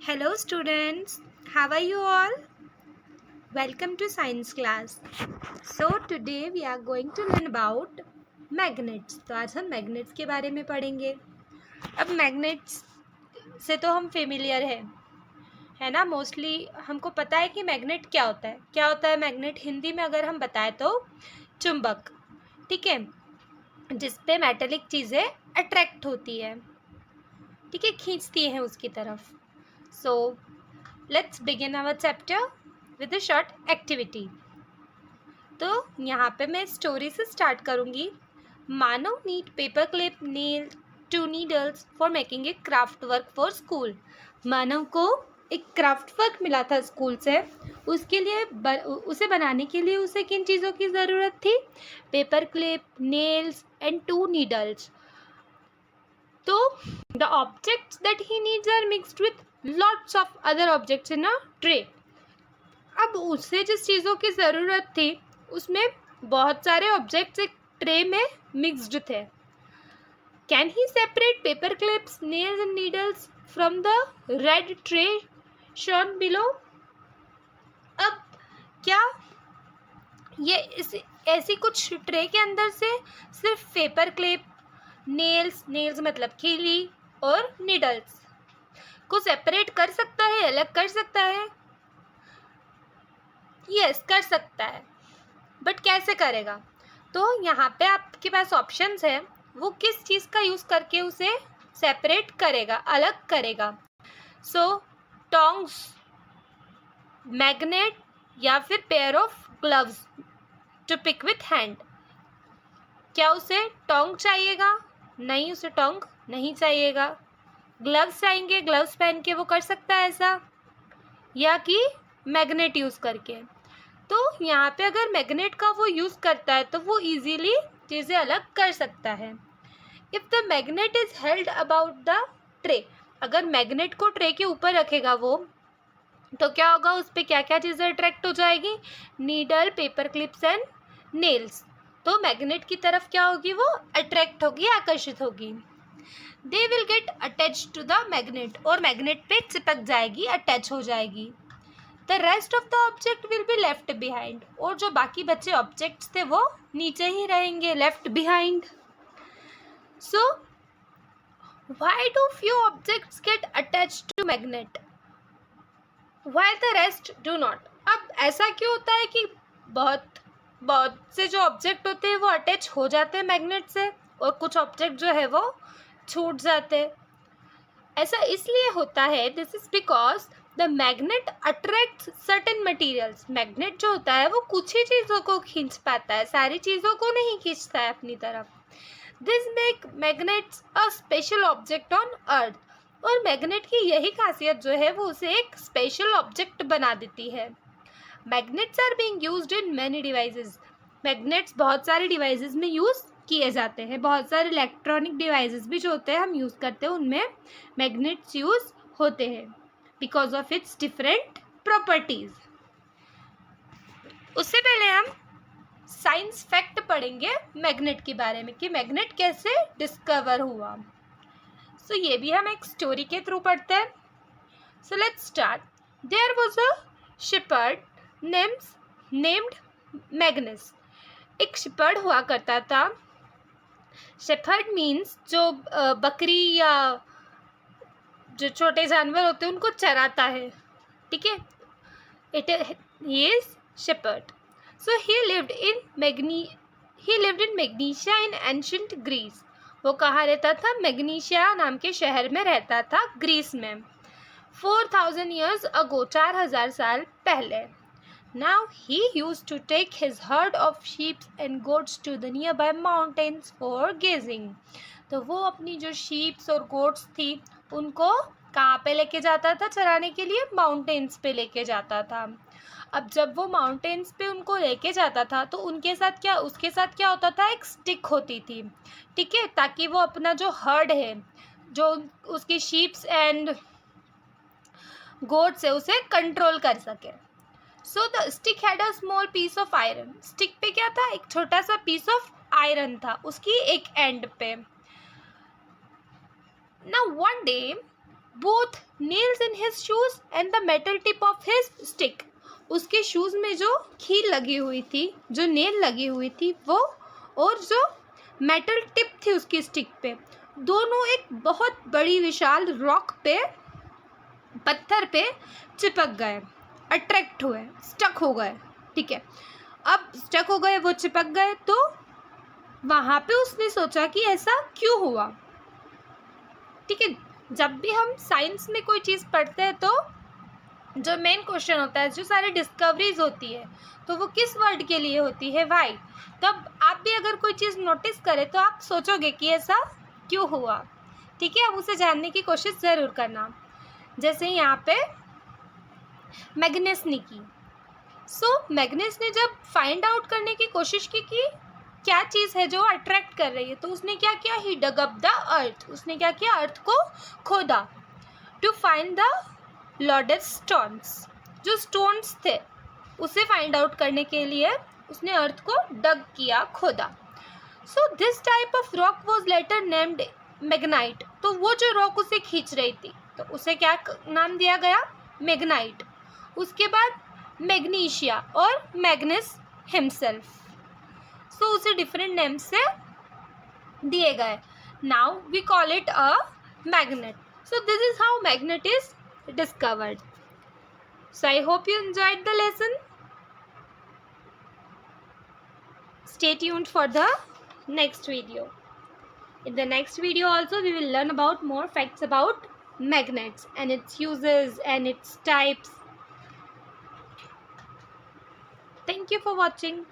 Hello students, how are you all? Welcome to science class. So today we are going to learn about magnets. तो आज हम magnets के बारे में पढ़ेंगे. अब magnets से तो हम फेमिलियर है ना. मोस्टली हमको पता है कि मैग्नेट क्या होता है मैग्नेट हिंदी में अगर हम बताएं तो चुंबक. ठीक है, जिसपे मेटेलिक चीज़ें अट्रैक्ट होती है, ठीक है, खींचती हैं उसकी तरफ. So let's begin our chapter with a short activity. तो यहाँ पे मैं स्टोरी से स्टार्ट करूँगी. Manav need paper clip nail 2 needles for making a craft work for school. Manav को एक क्राफ्ट वर्क मिला था स्कूल से. उसके लिए उसे बनाने के लिए उसे किन चीज़ों की ज़रूरत थी? Paper clip, nails and 2 needles. तो the objects that he needs are mixed with lots of other objects in a tray. अब उसे जिस चीज़ों की ज़रूरत थी उसमें बहुत सारे ऑब्जेक्ट्स एक ट्रे में मिक्स्ड थे. Can he separate paper clips, nails and needles from the red tray shown below? अब क्या ये ऐसी कुछ ट्रे के अंदर से सिर्फ पेपर क्लिप, नेल्स मतलब खीली और नीडल्स को सेपरेट कर सकता है, अलग कर सकता है? यस, कर सकता है. बट कैसे करेगा? तो यहाँ पे आपके पास ऑप्शंस है. वो किस चीज़ का यूज़ करके उसे सेपरेट करेगा, अलग करेगा? सो टोंग्स, मैग्नेट या फिर pair of gloves to pick with hand. क्या उसे टोंग चाहिएगा? नहीं, उसे टोंग नहीं चाहिएगा. ग्लव्स चाहिए, ग्लव्स पहन के वो कर सकता है ऐसा, या कि मैग्नेट यूज़ करके. तो यहाँ पे अगर मैग्नेट का वो यूज़ करता है तो वो इजीली चीज़ें अलग कर सकता है. If the magnet is held about the tray, अगर मैग्नेट को ट्रे के ऊपर रखेगा वो, तो क्या होगा? उस पर क्या क्या चीज़ें अट्रैक्ट हो जाएगी? Needle, paper clips and nails. तो मैग्नेट की तरफ क्या होगी? वो अट्रैक्ट होगी, आकर्षित होगी. They will get attach to the magnet, और मैग्नेट पे चिपक जाएगी, अटैच हो जाएगी. The rest of the object will be left behind, और जो बाकी बचे ऑब्जेक्ट्स थे वो नीचे ही रहेंगे, left behind. So why do few objects get attach to magnet while the rest do not? अब ऐसा क्यों होता है कि बहुत से जो ऑब्जेक्ट होते हैं वो अटैच हो जाते हैं मैग्नेट से, और कुछ ऑब्जेक्ट जो है वो छूट जाते हैं? ऐसा इसलिए होता है, this is because the magnet attracts certain materials. Magnet जो होता है वो कुछ ही चीज़ों को खींच पाता है, सारी चीज़ों को नहीं खींचता है अपनी तरफ. This make magnets a special object on earth, और मैग्नेट की यही खासियत जो है वो उसे एक स्पेशल ऑब्जेक्ट बना देती है. Magnets are being used in many devices. Magnets बहुत सारे डिवाइसेस में यूज़ किए जाते हैं. बहुत सारे इलेक्ट्रॉनिक डिवाइसेस भी जो होते हैं हम यूज़ करते हैं, उनमें मैग्नेट्स यूज़ होते हैं because of its different properties. उससे पहले हम साइंस फैक्ट पढ़ेंगे मैग्नेट के बारे में कि मैग्नेट कैसे डिस्कवर हुआ. सो ये भी हम एक स्टोरी के थ्रू पढ़ते हैं. So let's start. There was a shepherd named Magnus. एक शेपर्ड हुआ करता था. शेपर्ड मीन्स जो बकरी या जो छोटे जानवर होते हैं उनको चराता है, ठीक है. He is shepherd. So he lived in Magnesia in ancient Greece. वो कहाँ रहता था? मैग्नीशिया नाम के शहर में रहता था, ग्रीस में. 4000 years ago, 4000 साल पहले. Now he used to take his herd of sheep and goats to the nearby mountains for grazing. तो वो अपनी जो sheep और goats थी उनको कहाँ पे लेके जाता था चराने के लिए? माउंटेन्स पे लेके जाता था. अब जब वो माउंटेन्स पे उनको लेके जाता था तो उसके साथ क्या होता था? एक स्टिक होती थी, ठीक है, ताकि वो अपना जो हर्ड है, जो उसकी शीप्स एंड गोट्स है, उसे कंट्रोल कर सके. So the stick had a small piece of iron. Stick पे क्या था? एक छोटा सा पीस ऑफ आयरन था उसकी एक एंड पे. Now one day both nails in his shoes and the metal tip of his stick. उसके शूज़ में जो कील लगी हुई थी, जो नेल लगी हुई थी वो, और जो मेटल टिप थी उसकी स्टिक पे, दोनों एक बहुत बड़ी विशाल रॉक पे, पत्थर पे चिपक गए, अट्रैक्ट हुए, स्टक हो गए। ठीक है, अब स्टक हो गए, वो चिपक गए, तो वहाँ पे उसने सोचा कि ऐसा क्यों हुआ। ठीक है, जब भी हम साइंस में कोई चीज़ पढ़ते हैं तो जो मेन क्वेश्चन होता है, जो सारी डिस्कवरीज होती है, तो वो किस वर्ड के लिए होती है, वाई। तब आप भी अगर कोई चीज़ नोटिस करें तो आप सोचोगे कि ऐसा क्यों हुआ। ठीक है, आप उसे जानने की कोशिश ज़रूर करना। जैसे यहाँ पे मैग्नस ने की। मैग्नस ने जब फाइंड आउट करने की कोशिश की कि क्या चीज़ है जो अट्रैक्ट कर रही है, तो उसने क्या किया, ही डग अप द अर्थ। उसने क्या किया, अर्थ को खोदा, to find the loaded stones. जो स्टोन्स थे उसे फाइंड आउट करने के लिए उसने अर्थ को डग किया, खोदा। This type of rock was later named Magnite. तो वो जो रॉक उसे खींच रही थी तो उसे क्या नाम दिया गया, मैग्नाइट। उसके बाद मैग्नीशिया और मैग्नस हिमसेल्फ। उसे डिफरेंट नेम से दिए गए। Now we call it a magnet. This is how magnet is discovered. I hope you enjoyed the lesson. Stay tuned for the next video. In the next video also we will learn about more facts about magnets and its uses and its types. Thank you for watching.